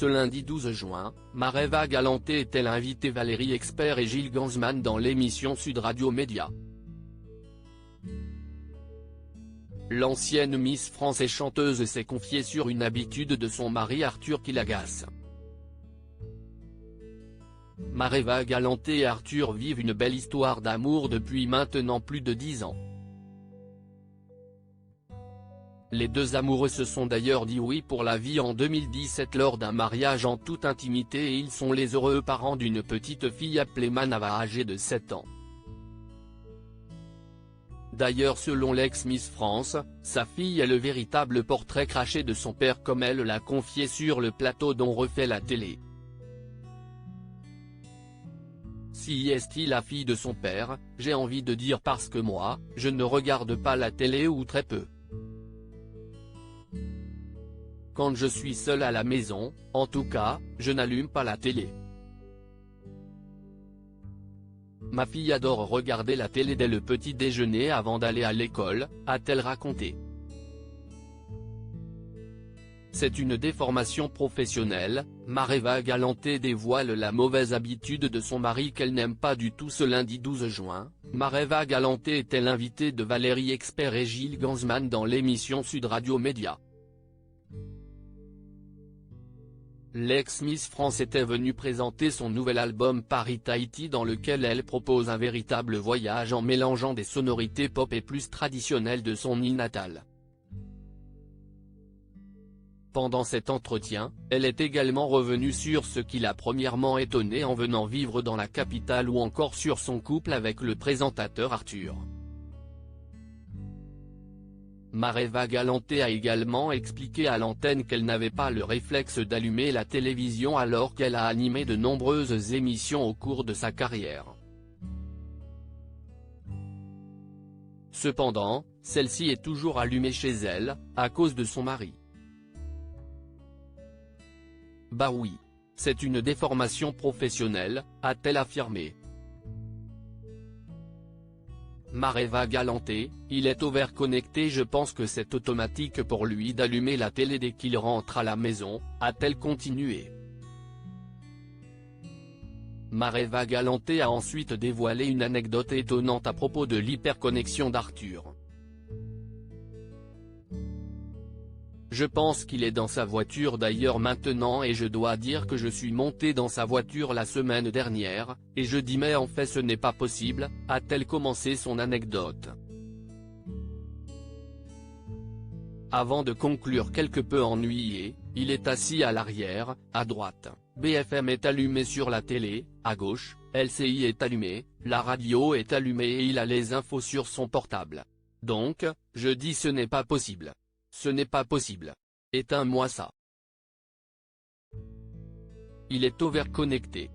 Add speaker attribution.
Speaker 1: Ce lundi 12 juin, Mareva Galanté est-elle invité Valérie Expert et Gilles Gansman dans l'émission Sud Radio Média. L'ancienne Miss France et chanteuse s'est confiée sur une habitude de son mari Arthur qui l'agace. Mareva Galanté et Arthur vivent une belle histoire d'amour depuis maintenant plus de 10 ans. Les deux amoureux se sont d'ailleurs dit oui pour la vie en 2017 lors d'un mariage en toute intimité et ils sont les heureux parents d'une petite fille appelée Manava âgée de 7 ans. D'ailleurs selon l'ex-Miss France, sa fille est le véritable portrait craché de son père comme elle l'a confié sur le plateau dont refait la télé. Si est-il la fille de son père, j'ai envie de dire parce que moi, je ne regarde pas la télé ou très peu. Quand je suis seul à la maison, en tout cas, je n'allume pas la télé. Ma fille adore regarder la télé dès le petit déjeuner avant d'aller à l'école, a-t-elle raconté. C'est une déformation professionnelle, Mareva Galanté dévoile la mauvaise habitude de son mari qu'elle n'aime pas du tout. Ce lundi 12 juin, Mareva Galanté était l'invitée de Valérie Expert et Gilles Gansman dans l'émission Sud Radio Média. L'ex-Miss France était venue présenter son nouvel album Paris-Tahiti dans lequel elle propose un véritable voyage en mélangeant des sonorités pop et plus traditionnelles de son île natale. Pendant cet entretien, elle est également revenue sur ce qui l'a premièrement étonnée en venant vivre dans la capitale ou encore sur son couple avec le présentateur Arthur. Mareva Galanté a également expliqué à l'antenne qu'elle n'avait pas le réflexe d'allumer la télévision alors qu'elle a animé de nombreuses émissions au cours de sa carrière. Cependant, celle-ci est toujours allumée chez elle, à cause de son mari. Bah oui. C'est une déformation professionnelle, a-t-elle affirmé. Mareva Galanté, il est overconnecté, je pense que c'est automatique pour lui d'allumer la télé dès qu'il rentre à la maison, a-t-elle continué. Mareva Galanté a ensuite dévoilé une anecdote étonnante à propos de l'hyperconnexion d'Arthur. Je pense qu'il est dans sa voiture d'ailleurs maintenant et je dois dire que je suis monté dans sa voiture la semaine dernière, et je dis mais en fait ce n'est pas possible, a-t-elle commencé son anecdote. Avant de conclure quelque peu ennuyé, il est assis à l'arrière, à droite, BFM est allumé sur la télé, à gauche, LCI est allumé, la radio est allumée et il a les infos sur son portable. Donc, je dis ce n'est pas possible. Ce n'est pas possible. Éteins-moi ça. Il est overconnecté.